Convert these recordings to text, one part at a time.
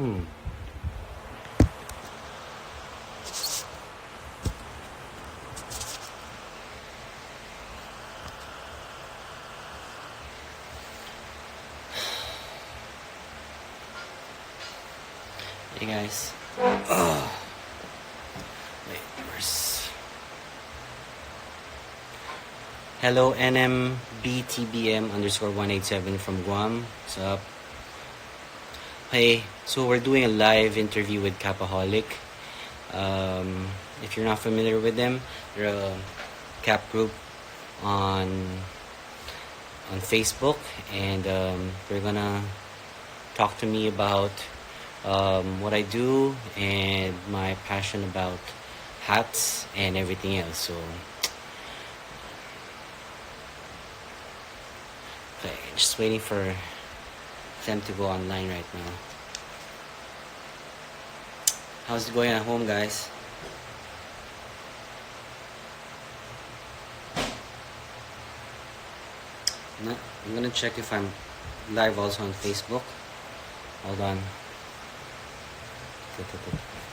Hmm. Hey guys. Oh. Wait, where's... Hello NMBTBM underscore 187 from Guam. What's up? Hey, so we're doing a live interview with Capaholic. If you're not familiar with them, they're a Cap group on Facebook, and they're gonna talk to me about what I do and my passion about hats and everything else. So, okay, just waiting for them to go online right now. How's it going at home, guys? I'm gonna check if I'm live also on Facebook. Hold on.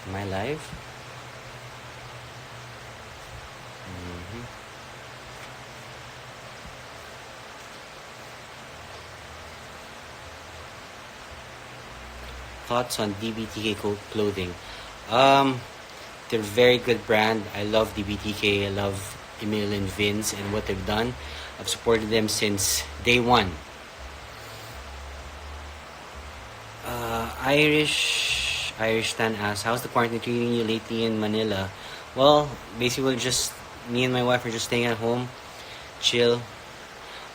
Am I live? Thoughts on DBTK clothing? They're very good brand. I love DBTK. I love Emil and Vince and what they've done. I've supported them since day one. Irish Stan asks, how's the quarantine treating you lately in Manila? Well, basically just me and my wife are just staying at home, chill.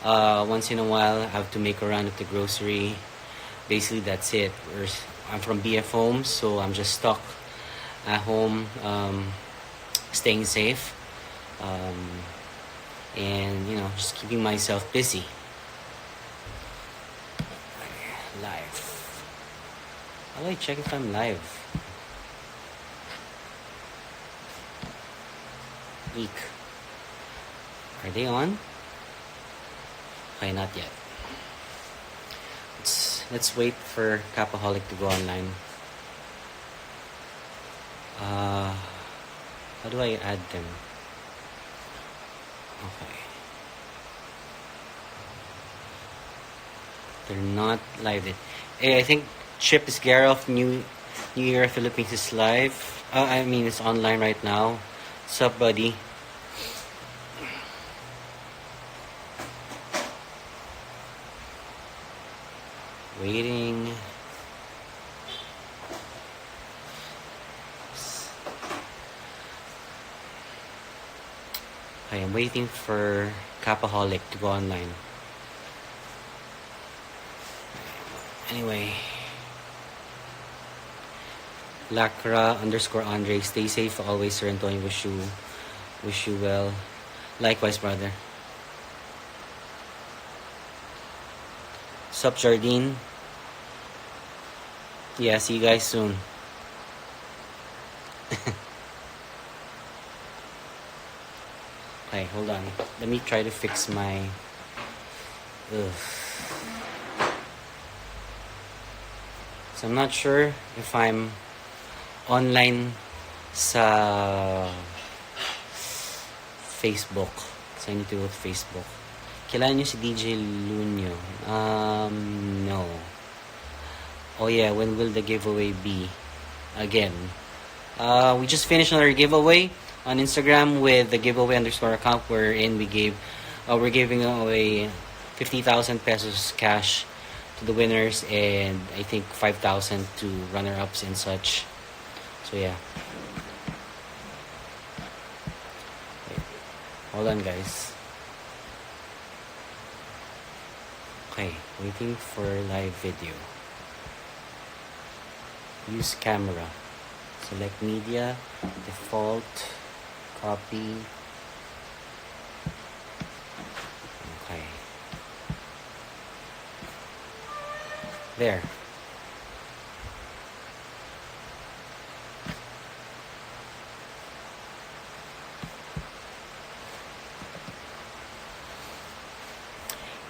Once in a while, I have to make a run at the grocery. Basically, that's it. I'm from BF Homes, so I'm just stuck at home, staying safe, and just keeping myself busy. Live. How do I check if I'm live? Eek. Are they on? Okay, not yet. Let's wait for Capaholic to go online. How do I add them? Okay. They're not live yet. Hey, I think Chip is Gareth. New Year Philippines is live. It's online right now. What's up, buddy? Waiting. I am waiting for Capaholic to go online. Anyway. Lacra underscore Andre, stay safe always, Sir Antonio. Wish you well. Likewise, brother. Sup, Jardine? Yeah, see you guys soon. Okay, hold on. Let me try to fix my... So I'm not sure if I'm online sa Facebook. So I need to go to Facebook. Kailan nyo si DJ Lunyo? No. Oh yeah, when will the giveaway be? Again. We just finished another giveaway on Instagram with the giveaway underscore account wherein we're giving away 50,000 pesos cash to the winners and I think 5,000 to runner-ups and such. So yeah. Wait. Hold on, guys. Okay, waiting for live video. Use camera. Select media, default, copy. Okay. There.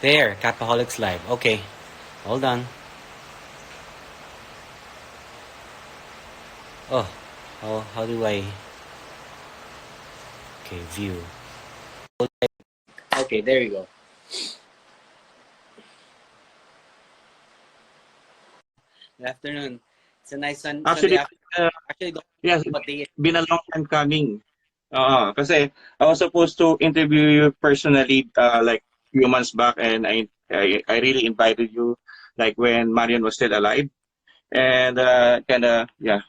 There, Capaholics Live. Okay, hold on. Oh, how do I? Okay, view. Okay, there you go. Good afternoon. It's a nice Sunday Actually, afternoon. Actually, don't yes, know what day it been a long time coming. Kasi I was supposed to interview you personally like few months back, and I really invited you like when Marion was still alive, and kind of yeah.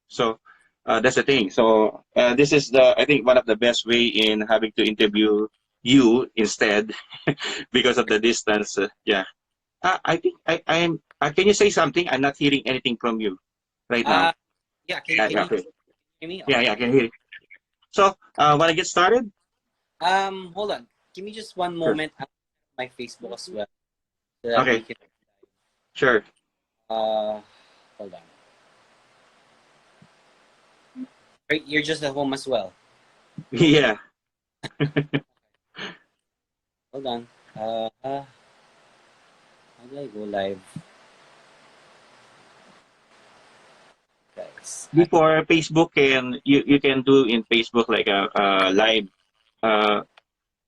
So that's the thing. So this is the I think one of the best way in having to interview you instead because of the distance. Yeah. I think I'm. Can you say something? I'm not hearing anything from you right now. Uh, yeah, can Yeah. you Okay. hear me? Yeah. Okay. Yeah. I can hear you. So, want to get started? Hold on. Give me just one Sure. moment. I'll my Facebook as well so that we Okay. can. Sure. Uh, hold on. Right, you're just at home as well. Yeah. Hold on. How do I go live, guys? Before Facebook can you can do in Facebook like a uh,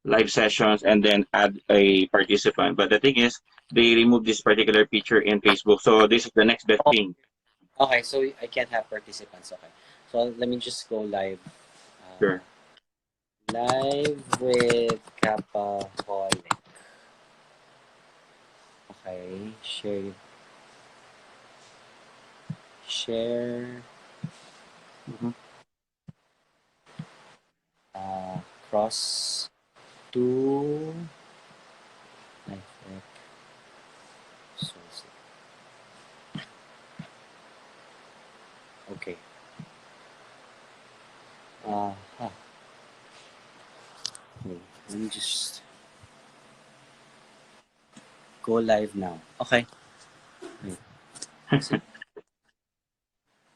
live sessions and then add a participant. But the thing is, they remove this particular feature in Facebook. So this is the next best Oh, thing. okay, so I can't have participants. Okay, so let me just go live. Sure. Live with Kapaholic. Okay, share Mhm. cross to live with source. Okay. Huh. Wait, let me just go live now. Okay. Wait.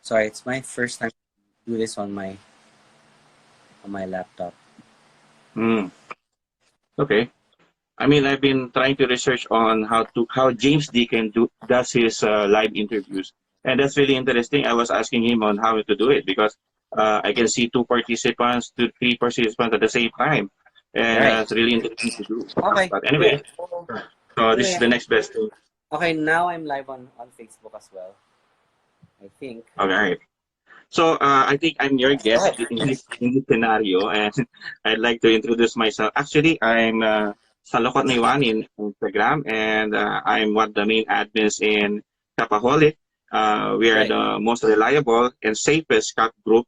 Sorry, it's my first time to do this on my laptop. Mm. Okay. I mean, I've been trying to research on how James Deacon does his live interviews, and that's really interesting. I was asking him on how to do it because I can see two participants, two, three participants at the same time, and Right. it's really interesting to do. Okay. But Yeah. anyway, So, so this is anyway, the next best thing. okay, now I'm live on Facebook as well. I think. All right. So I think I'm your Go guest ahead. in this scenario, and I'd like to introduce myself. Actually, I'm Salokot Naiwan in Instagram, and I'm one of the main admins in Capaholic. We are Right. the most reliable and safest cap group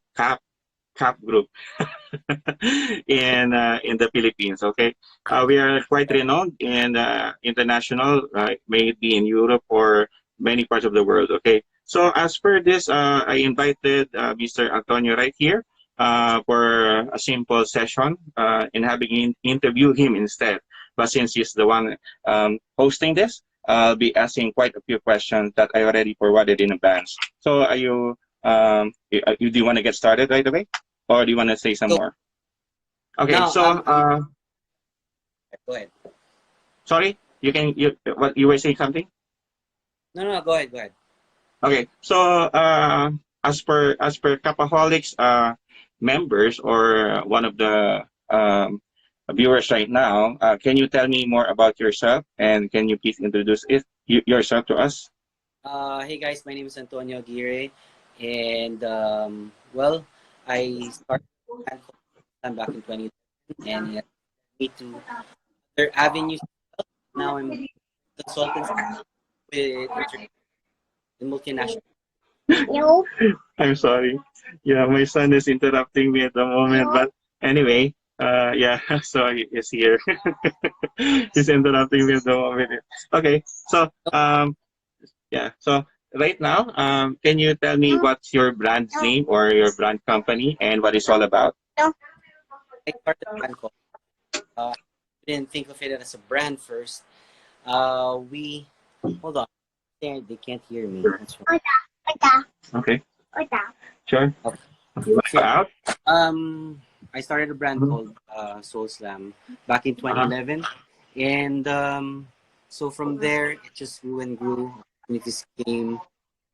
in the Philippines. Okay, we are quite renowned in international, may it be in Europe or many parts of the world. Okay, so as per this, I invited Mr. Antonio right here for a simple session in having interview him instead. But since he's the one hosting this, I'll be asking quite a few questions that I already forwarded in advance. So, are you? Do you want to get started right away? Or do you want to say some So more? Okay, now so go ahead. sorry, you what you were saying something? No, go ahead, go ahead. Okay, so as per Capaholics members or one of the viewers right now, can you tell me more about yourself and can you please introduce yourself to us? Hey guys, my name is Antonio Aguirre, and well, I started a band called back in 2010, and it led me to other avenues. Now I'm consultant with multinational. I'm sorry. Yeah, my son is interrupting me at the moment, but anyway, yeah, so he is here. He's interrupting me at the moment. Okay, so yeah, so right now, can you tell me what's your brand name or your brand company and what it's all about? I started a band called. I didn't think of it as a brand first. We hold on. They can't hear me. Sure. What's Okay, sure. wrong? Okay, what Okay. about? I started a brand Mhm. called Soleslam back in Uh-huh. 2011, and so from there it just grew and grew. Opportunities came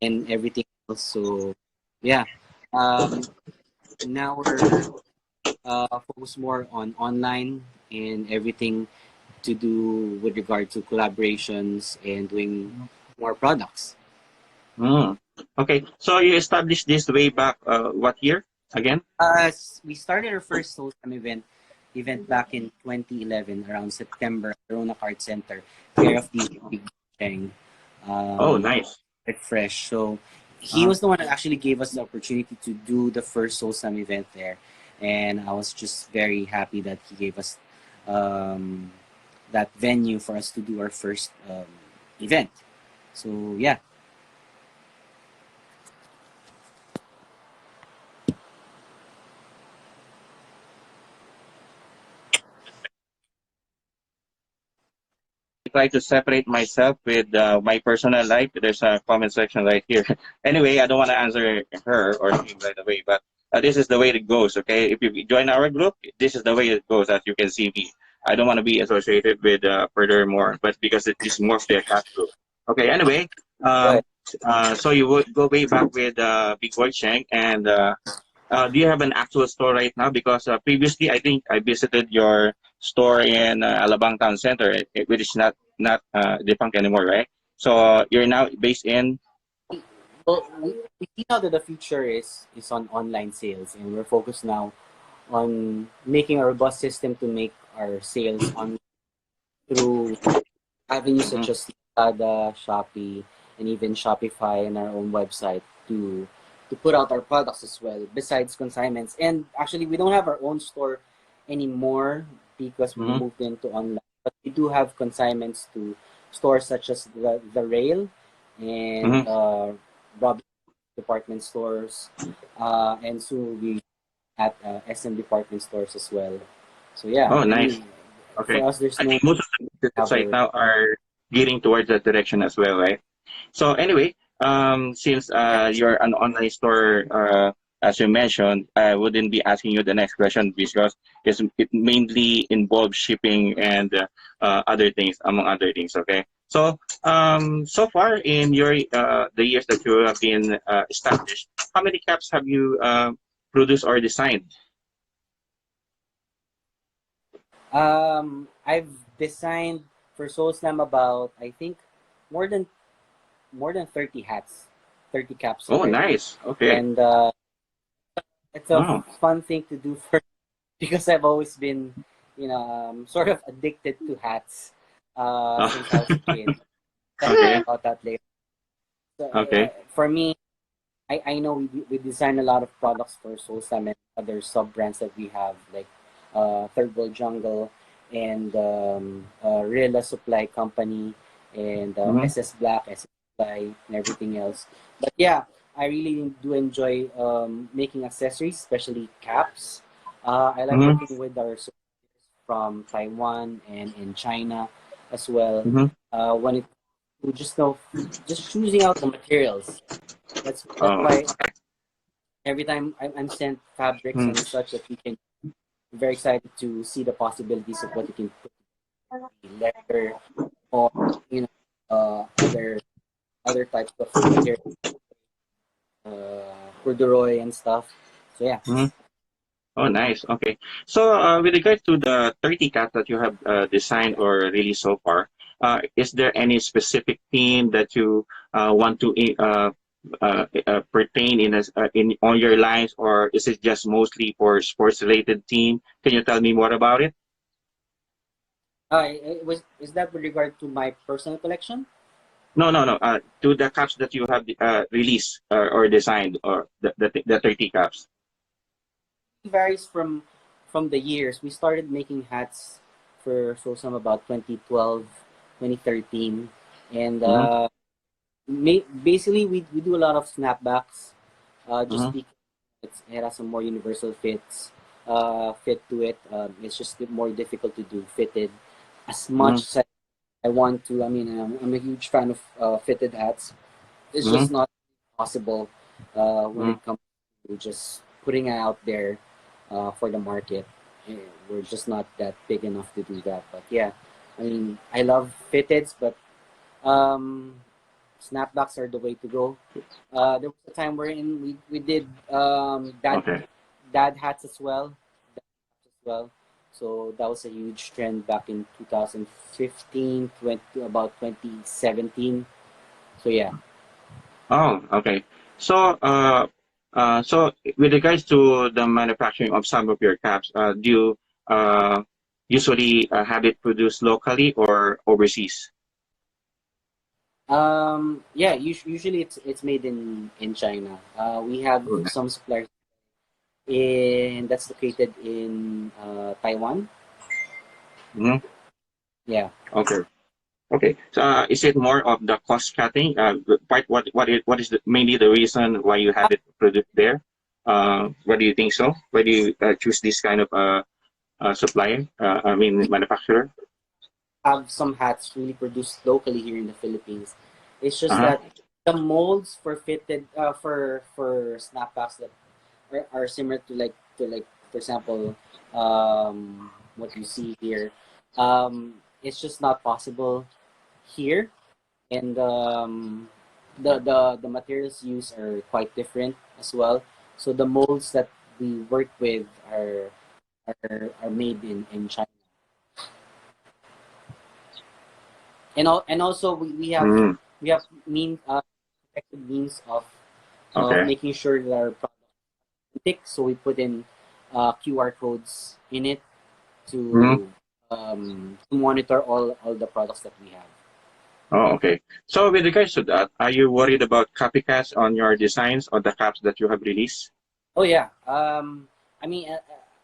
and everything else. So yeah. Um, now we're focused more on online and everything to do with regard to collaborations and doing more products. Mm. Okay, so you established this way back, what year again? We started our first Soleslam event back in 2011, around September, at Rona Art Center, care of the Big Cheng, Oh, um, nice. at Fresh. So he Uh-huh. was the one that actually gave us the opportunity to do the first Soleslam event there, and I was just very happy that he gave us um, that venue for us to do our first event. So yeah. Try to separate myself with my personal life. There's a comment section right here. Anyway, I don't want to answer her or him right away, but this is the way it goes. Okay, if you join our group, this is the way it goes. As you can see me, I don't want to be associated with furthermore, but because it is mostly a cat group. Okay. Anyway, Right. um, so you would go way back with Big Boy Cheng, and do you have an actual store right now? Because previously, I think I visited your store in Alabang Town Center, which is not defunct anymore, right? So you're now based in. Well, we see now that the future is on online sales, and we're focused now on making a robust system to make our sales on through avenues Mhm. such as Lazada, Shopee, and even Shopify and our own website to put out our products as well. Besides consignments, and actually we don't have our own store anymore because we Mhm. moved into online. But we do have consignments to stores such as the Rail and Mhm. Rob department stores, and soon we at SM department stores as well. So yeah, Oh, I nice. mean, Okay. for us, there's I no think most of the businesses right cover. now are gearing towards that direction as well, right? So anyway, since you're an online store, as you mentioned, I wouldn't be asking you the next question because it mainly involves shipping and other things, among other things. Okay. So so far in your the years that you have been established, how many caps have you produced or designed? I've designed for Soleslam about I think more than more than 30 hats, 30 caps Oh, already, nice. Okay. and it's a Oh. fun thing to do for because I've always been, sort of addicted to hats since I was a kid. Talk Okay. about that later. So, Okay. for me, I know we design a lot of products for Solsam and other sub brands that we have, like Third World Jungle and Rilla Supply Company and Mm-hmm. SS Black, SS Supply, and everything else. But yeah, I really do enjoy making accessories, especially caps. I like Mm-hmm. working with our suppliers from Taiwan and in China as well. Mm-hmm. When it to just choosing out the materials. That's Oh. why every time I'm sent fabrics Mm. and such that we can be very excited to see the possibilities of what you can put in leather or you know other types of material, corduroy and stuff. So yeah. Mm-hmm. Oh, nice. Okay. So, with regard to the 30 cats that you have designed or released so far, is there any specific theme that you want to pertain in on your lines, or is it just mostly for sports related theme? Can you tell me more about it? Is that with regard to my personal collection? No, no, no. To the caps that you have released or designed, or the 30 caps. It varies from the years. We started making hats for so some about 2012, 2013, and Mm-hmm. basically we do a lot of snapbacks just Mm-hmm. because it has some more universal fit to it. It's just more difficult to do fitted as much as I want to. I mean, I'm a huge fan of fitted hats. It's Mm-hmm. just not possible when Mm-hmm. it comes to just putting it out there for the market. We're just not that big enough to do that. But yeah, I mean, I love fitteds, but um, snapbacks are the way to go. There was a time wherein we did Okay. dad hats as well, So that was a huge trend back in 2015, 20, about 2017. So yeah. Oh, okay. So, so with regards to the manufacturing of some of your caps, do you usually have it produced locally or overseas? Yeah, usually it's made in China. We have some suppliers in that's located in Taiwan. Mm-hmm. Yeah. Okay. Okay. So, is it more of the cost cutting? What is mainly the reason why you have it produced there? What do you think so? Why do you choose this kind of supplier? I mean, manufacturer? Have some hats really produced locally here in the Philippines. It's just Uh-huh. that the molds for fitted for snapbacks that are similar to for example what you see here. It's just not possible here, and the materials used are quite different as well. So the molds that we work with are made in China, and also Mm, we have effective means of okay. making sure that our product is authentic. So we put in QR codes in it Mm. to monitor all the products that we have. Oh, okay. So with regards to that, are you worried about copycats on your designs or the caps that you have released? Oh yeah. I mean,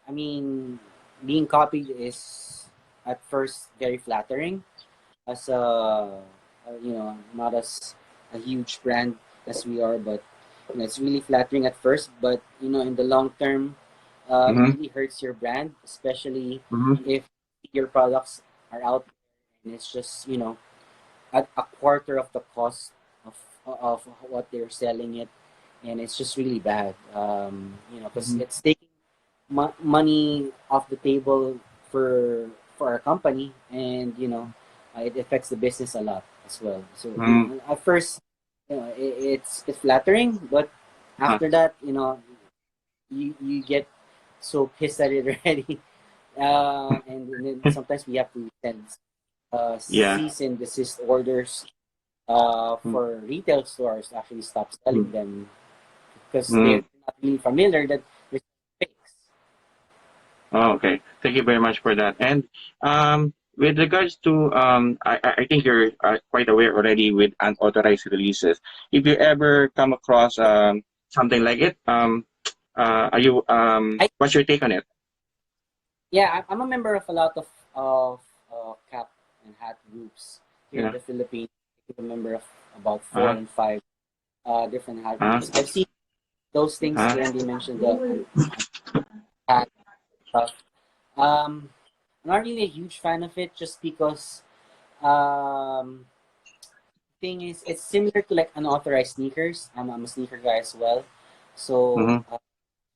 I mean, being copied is at first very flattering as not as a huge brand as we are, but it's really flattering at first. But in the long term, it Mm-hmm. really hurts your brand, especially Mm-hmm. if your products are out and it's just at a quarter of the cost of what they're selling it, and it's just really bad. Because Mm-hmm. it's taking money off the table for our company, and it affects the business a lot as well. So Mm-hmm. at first, it's flattering, but Uh, after that, you get so pissed at it already, and then sometimes we have to send yeah. cease and desist orders for retail stores to actually stop selling them because Mm-hmm. they're not really familiar that there's fakes. Oh, okay. Thank you very much for that. And with regards to, I think you're quite aware already with unauthorized releases. If you ever come across something like it, are you I what's your take on it? Yeah, I'm a member of a lot of cap and hat groups here in Yeah. the Philippines. I'm a member of about four Uh-huh. and five different hat groups. Uh-huh. I've seen those things when they Uh-huh. mentioned the hat stuff. Um, I'm not really a huge fan of it just because um, thing is it's similar to like unauthorized sneakers. I'm a sneaker guy as well, so Mm-hmm.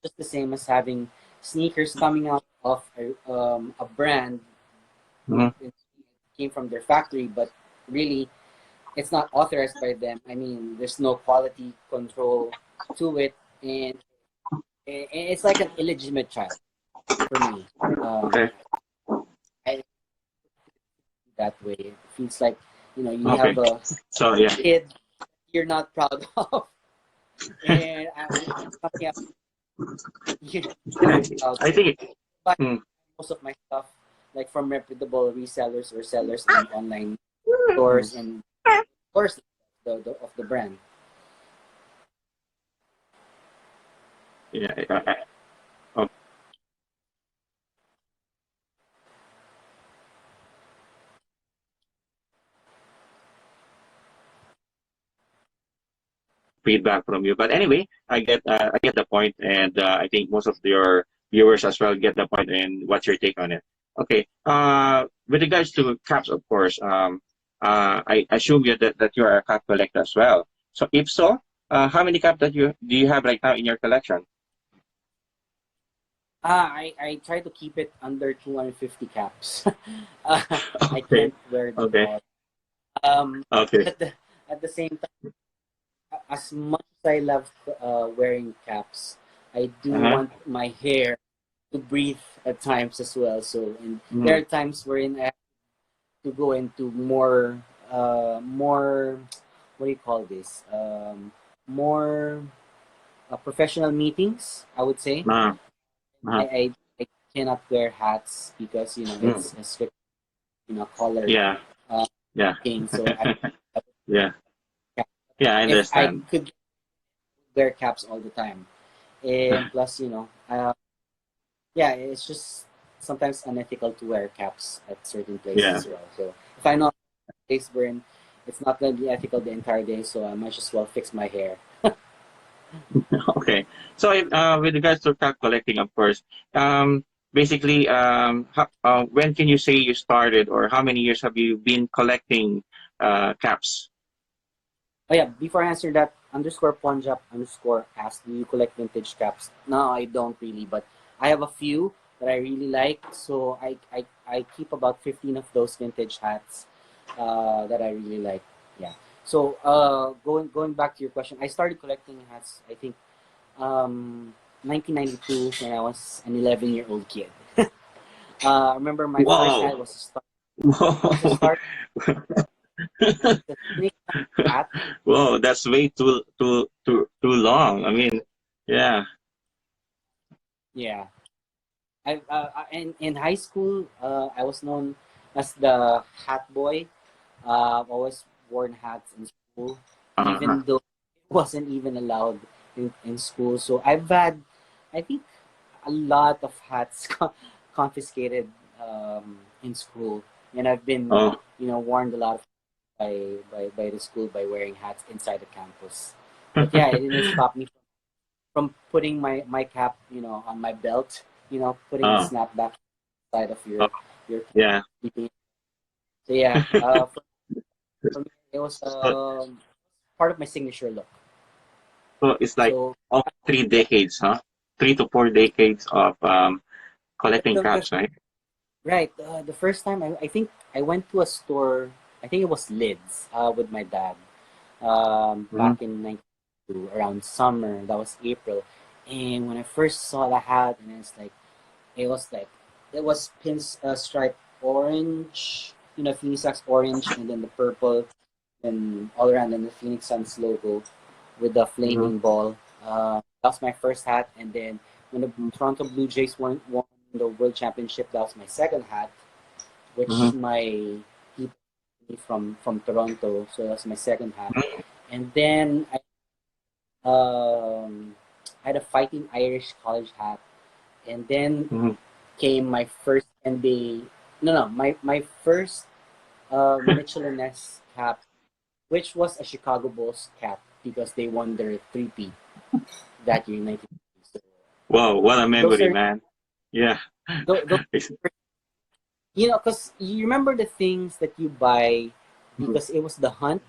just the same as having sneakers coming out of a brand who Mm-hmm. came from their factory, but really it's not authorized by them. I mean, there's no quality control to it, and it's like an illegitimate child for me. Okay. I that way. It feels like you Okay. have a So yeah. kid you're not proud of, and something else you're I, not proud I of. think But mm, most of my stuff, like from reputable resellers or sellers in online stores and of course of the brand. yeah, okay. Feedback from you. But anyway, I get the point, and I think most of your viewers as well get the point. And what's your take on it? Okay. With regards to caps, of course, I assume that you are a cap collector as well. So if so, how many caps that you do you have right now in your collection? I try to keep it under 250 caps. I Okay. can't wear them Okay. all. Okay. But at the same time, as much as I love wearing caps, I do Uh-huh. want my hair to breathe at times as well. So, and there Mm. are times wherein I have to go into more, what do you call this? More professional meetings, I would say. Uh, I, uh, I, I cannot wear hats because it's mm. a strict colored Yeah. uh, Yeah. thing. So I Yeah. Yeah, I if I understand. could wear caps all the time, and plus yeah, it's just sometimes unethical to wear caps at certain places Yeah. as well. So if I know a place where it's not going to be ethical the entire day, so I might as well fix my hair. Okay. So, with regards to cat collecting, of course, basically, when can you say you started, or how many years have you been collecting caps? Oh yeah, before I answer that, underscore Ponjab underscore asked, do you collect vintage caps? No, I don't really, but I have a few that I really like. So I keep about 15 of those vintage hats that I really like. Yeah. So going back to your question, I started collecting hats, I think, 1992 when I was an 11-year-old kid. I remember my first hat Whoa! was a star. Was a Whoa! star. The Phoenix hat. Whoa! That's way too long. I mean, yeah. Yeah. In high school, I was known as the hat boy. I've always worn hats in school, Uh-huh. even though it wasn't even allowed in school. So I've had, I think, a lot of hats confiscated in school, and I've been, Oh. warned a lot by the school by wearing hats inside the campus. But yeah, it didn't stop me from putting my cap, on my belt, putting a Oh. snapback side of Oh. your Yeah. keeping. So yeah, for me it was So, part of my signature look. so it's like So all three yeah, decades, huh? 3 to 4 decades of collecting the caps, right? right the first time I think I went to a store. I think it was Lids with my dad Mm-hmm. back in 92 around summer. That was April, and when I first saw the hat, and it was like it was stripe orange, Phoenix Suns orange, and then the purple, and all around, and the Phoenix Suns logo with the Mm-hmm. flaming ball. That was my first hat, and then when the Toronto Blue Jays won the World Championship, that was my second hat, which Mm-hmm. my people from Toronto, so that's my second hat, and then I had a Fighting Irish college hat, and then Mm-hmm. came my first NBA. No, my first Mitchell and Ness cap, which was a Chicago Bulls cap because they won their three-peat that year in 1990. So Wow, what a those memory, are man. Yeah. those, because you remember the things that you buy because it was the hunt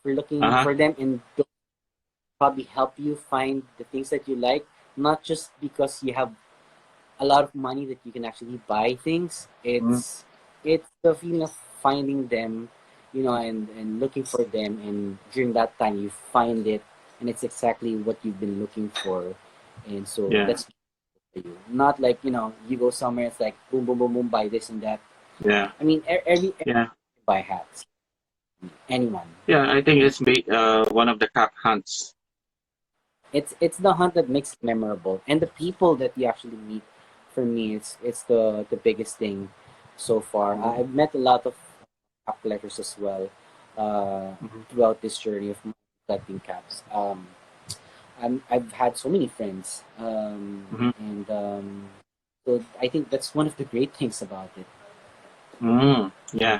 for looking Uh-huh. for them, and they'll probably help you find the things that you like, not just because you have a lot of money that you can actually buy things. Mm-hmm. It's the feeling of finding them, and looking for them, and during that time you find it, and it's exactly what you've been looking for, and so Yeah. that's for you. Not like you go somewhere, it's like boom, boom, boom, boom, buy this and that. Yeah. I mean, every Yeah. buy hats. Anyone. Yeah, I think it's one of the cap hunts. It's the hunt that makes it memorable, and the people that you actually meet. For me, it's the biggest thing so far. Mm-hmm. I've met a lot of cap collectors as well Mm-hmm. throughout this journey of collecting caps. I've had so many friends, Mm-hmm. and so I think that's one of the great things about it. Mm-hmm. Yeah. Yeah.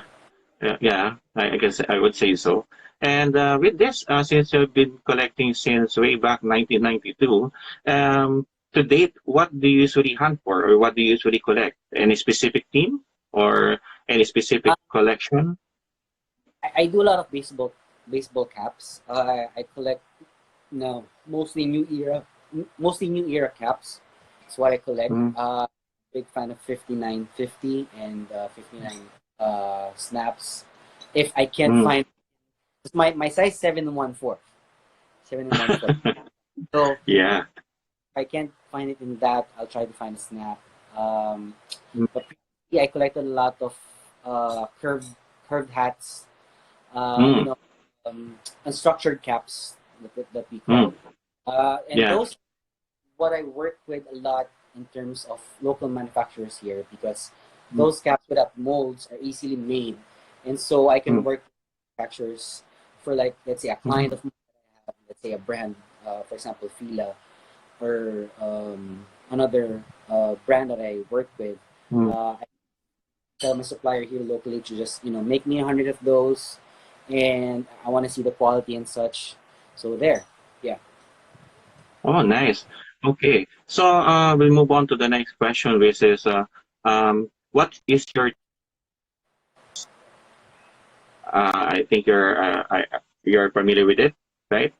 Yeah, yeah, I guess I would say so. And with this, since you've been collecting since way back 1992, to date, what do you usually hunt for, or what do you usually collect? Any specific team or any specific collection? I do a lot of baseball caps. I collect no mostly new era caps. That's what I collect. Mm-hmm. Big fan of 5950 and 59 snaps. If I can't Mm-hmm. find It's my size 7'1" 4", 7'1" 4". So Yeah. if I can't find it in that, I'll try to find a snap. Um, Mm, but previously, I collected a lot of curved hats. You mm, know, unstructured caps that we call. mm. And Yeah. those what I work with a lot in terms of local manufacturers here because Mm, those caps without molds are easily made, and so I can mm, work with manufacturers for like let's say a client mm, of mine, let's say a brand, for example, Fila or another brand that I work with. mm. I tell my supplier here locally to just make me 100 of those, and I want to see the quality and such. So there, yeah. Oh, nice. Okay. So we'll move on to the next question, which is what is your I think you're familiar with it, right?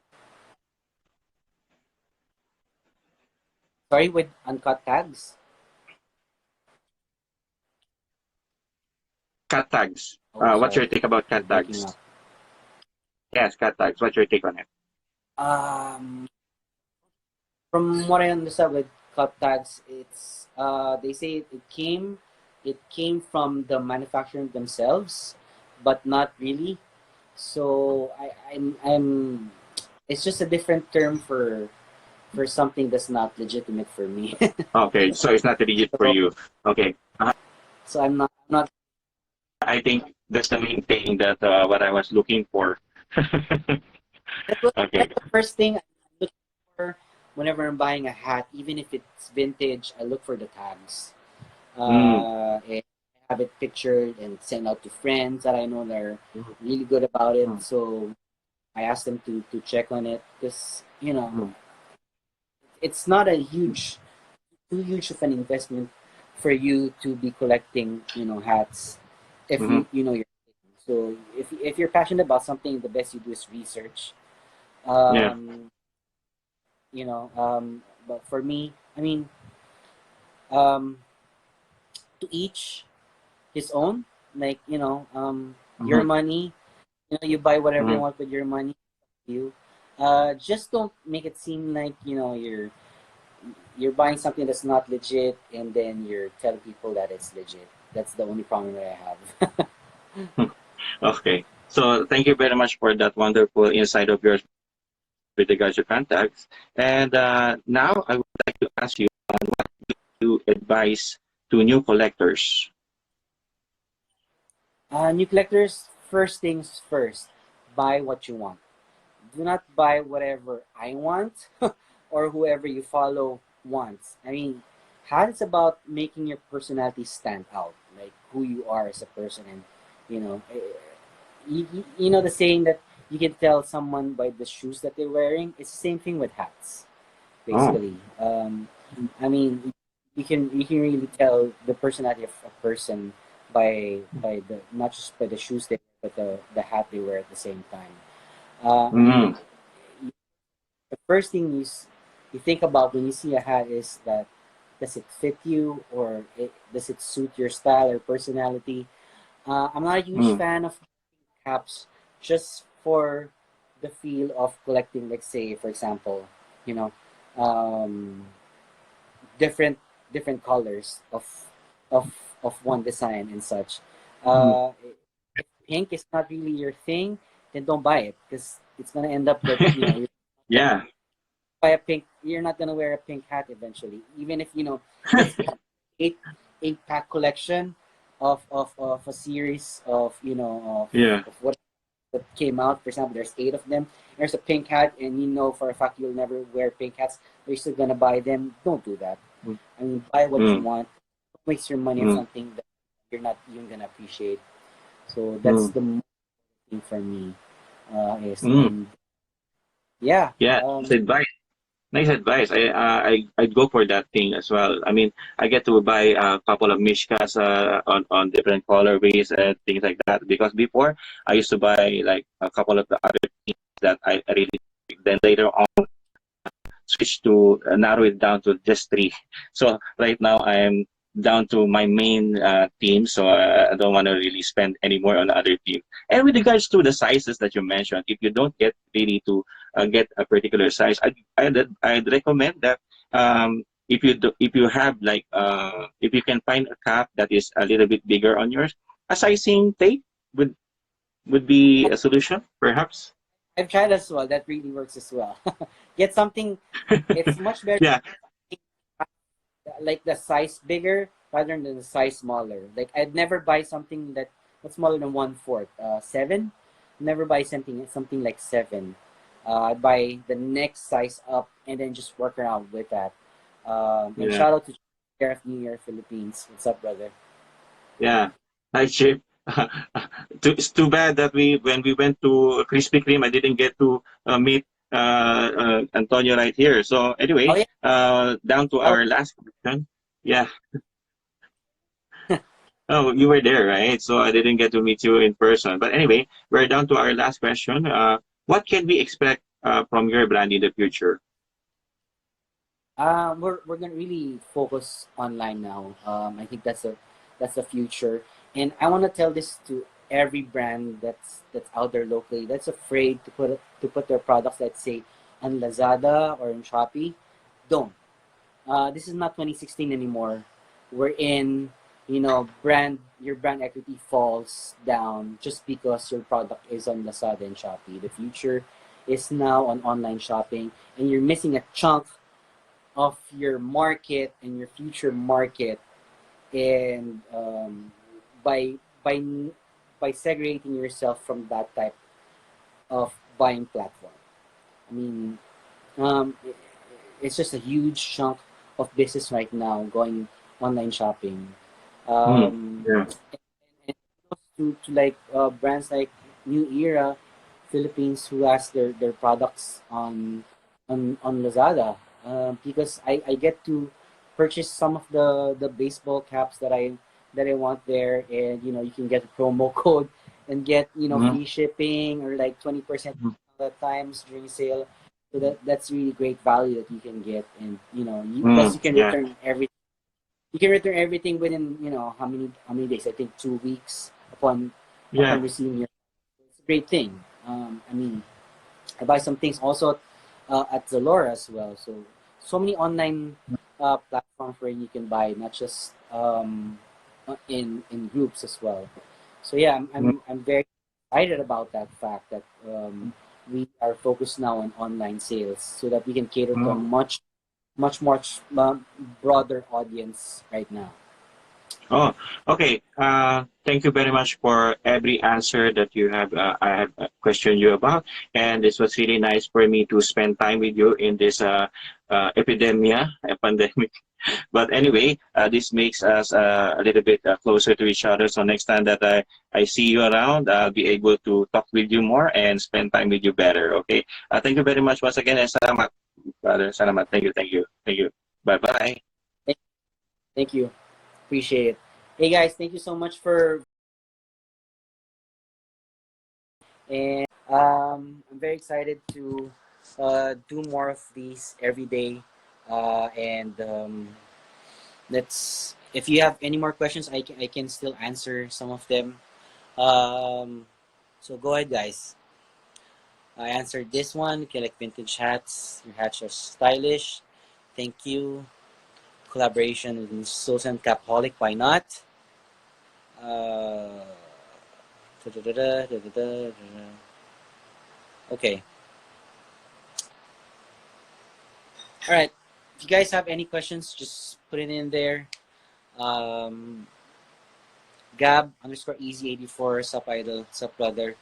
Sorry, with uncut tags. Cat tags. Oh, What's your sorry, take about you're cat breaking tags? up. Yes, cat tags. What's your take on it? Um, from what I understand with cut tags, it's they say it came from the manufacturer themselves, but not really. So I'm it's just a different term for something that's not legitimate for me. Okay, so it's not legit for so you. Okay. so I'm not I think that's the main thing that what I was looking for. Okay. that's the first thing I look for whenever I'm buying a hat, even if it's vintage. I look for the tags. Mm, And have it pictured and sent out to friends that I know they're mm, really good about it. mm, So I ask them to check on it because mm, it's not a too huge of an investment for you to be collecting hats if mhm. you know your thing. So if you're passionate about something, the best you do is research. Yeah. Um, but for me, I mean, um, to each his own. Like your Mhm, money. You buy whatever you mhm. want with your money. You just don't make it seem like you're buying something that's not legit, and then you're telling people that it's legit. That's the only problem that I have. Okay. So thank you very much for that wonderful insight of yours with regards to contacts. And now I would like to ask you on what you advise to new collectors. New collectors, first things first, buy what you want. Do not buy whatever I want or whoever you follow wants. I mean, how it's about making your personality stand out, like who you are as a person, and you know, you know the saying that you can tell someone by the shoes that they're wearing. It's the same thing with hats, Oh. basically. I mean, you can really tell the personality of a person by the not just by the shoes they wear, but the hat they wear at the same time. I Mm, mean, the first thing you think about when you see a hat is that does it fit you or does it suit your style or personality. I'm not a huge mm, fan of caps just for the feel of collecting, let's say, for example, you know, um, different different colors of of one design and such. mm. If pink is not really your thing, then don't buy it because it's gonna end up that you Yeah. buy a pink. You're not gonna wear a pink hat eventually, even if there's eight pack collection of a series Yeah. of what that came out. For example, there's eight of them. There's a pink hat, and you know for a fact you'll never wear pink hats. But you're still gonna buy them. Don't do that. Mm, I mean, buy what you mm, want. Don't waste your money on mm, something that you're not even gonna appreciate. So that's mm, the main thing for me. Is mm. and yeah. Yeah. Nice advice. Nice advice. I'd go for that thing as well. I mean, I get to buy a couple of mishkas on different colorways and things like that because before I used to buy like a couple of the other things that I really like. Then later on switch to narrow it down to just three. So right now I'm down to my main team, so I don't want to really spend any more on the other team. And with regards to the sizes that you mentioned, if you don't get really to get a particular size, I'd recommend that if you have like if you can find a cap that is a little bit bigger on yours, a sizing tape would be a solution, perhaps. I've tried as well. That really works as well. Get something. It's much better, Yeah, like the size bigger rather than the size smaller. Like I'd never buy something that's smaller than 1/4. 7. Never buy something like 7. I'd buy the next size up and then just work around with that. And yeah. shout out to Sheriff New Year Philippines. What's up, brother? Yeah. Hi, Chip. It's too bad that when we went to Krispy Kreme, I didn't get to meet Antonio right here. So Oh anyway, yeah. down to Oh, our last question. Yeah. Oh, you were there, right? So I didn't get to meet you in person. But anyway, we're down to our last question. What can we expect from your brand in the future? we're gonna really focus online now. I think that's the future, and I want to tell this to every brand that's out there locally that's afraid to put their products, let's say, on Lazada or in Shopee. Don't. This is not 2016 anymore. We're in, your brand equity falls down just because your product is on Lazada and Shopee. The future is now on online shopping, and you're missing a chunk of your market and your future market, and by by by segregating yourself from that type of buying platform. I mean, um, i- it's just a huge chunk of business right now going online shopping. Hmm. Um, Yeah. and to like brands like New Era Philippines who has their products on Lazada, because I get to purchase some of the baseball caps that I want there, and you can get a promo code and get Hmm. free shipping or like 20% at times during sale. So that's really great value that you can get, and Hmm. plus you can Yeah. return everything. You can return everything within how many days? I think 2 weeks upon Yeah. receiving your. It's a great thing. I mean, I buy some things also at Zalora as well. So many online platforms where you can buy, not just in groups as well. So yeah, I'm very excited about that fact that we are focused now on online sales so that we can cater to a Hmm. much broader audience right now. Oh, okay. Thank you very much for every answer that you have. I have questioned you about, and this was really nice for me to spend time with you in this pandemic. But anyway, this makes us a little bit closer to each other. So next time that I see you around, I'll be able to talk with you more and spend time with you better. Okay. Thank you very much once again, and salamat, brother. Salamat. Thank you. Thank you. Thank you. Bye bye. Thank, thank you, appreciate it. Hey guys, thank you so much for and I'm very excited to do more of these every day. And let's if you have any more questions, I can still answer some of them. So go ahead, guys. I answered this one. If you like vintage hats, your hats are stylish. Thank you. Collaboration with Susan Capholic. Why not? Uh, da-da-da-da, da-da-da, da-da. Okay. All right. If you guys have any questions, just put it in there. Um, Gab underscore easy 84 sup idol sup brother.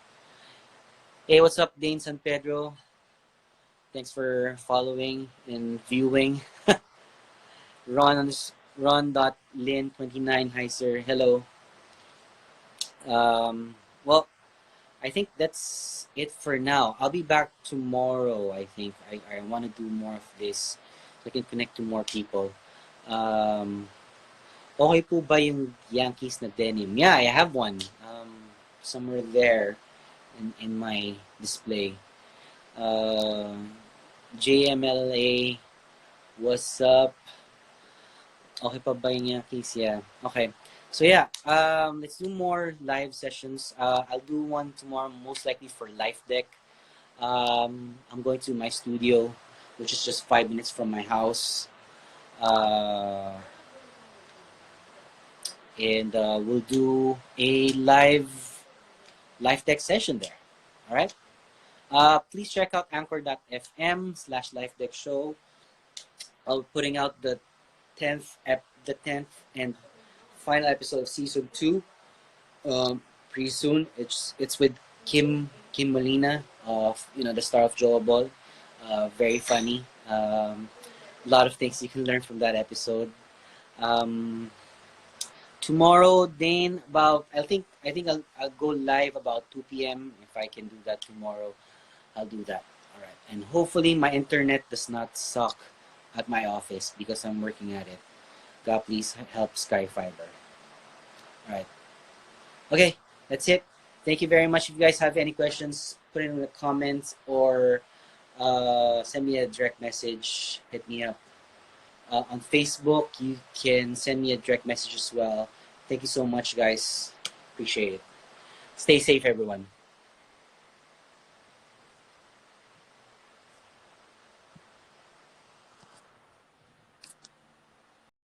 Hey, what's up, Dane San Pedro? Thanks for following and viewing. Ron dot Lin 29. Hi sir. Hello. Well, I think that's it for now. I'll be back tomorrow. I think I want to do more of this so I can connect to more people. Um, Okay po ba yung Yankees na denim? Yeah, I have one. Somewhere there in my display. Uh, JMLA, what's up? Okay pa ba yung case? Yeah. Okay. So yeah, let's do more live sessions. I'll do one tomorrow, most likely for Life Deck. I'm going to my studio, which is just 5 minutes from my house. And we'll do a live tech session there. All right. Please check out anchor.fm/live show. I'll be putting out the 10th and final episode of season 2 pretty soon. It's with Kim Molina of the star of Joe Ball. Very funny. A lot of things you can learn from that episode. Um, Tomorrow, Dane, about I think I'll go live about 2 p.m. If I can do that tomorrow, I'll do that. All right, and hopefully my internet does not suck at my office because I'm working at it. God, please help Sky Fiber. All right. Okay, that's it. Thank you very much. If you guys have any questions, put it in the comments or send me a direct message. Hit me up on Facebook. You can send me a direct message as well. Thank you so much, guys. Appreciate it. Stay safe, everyone.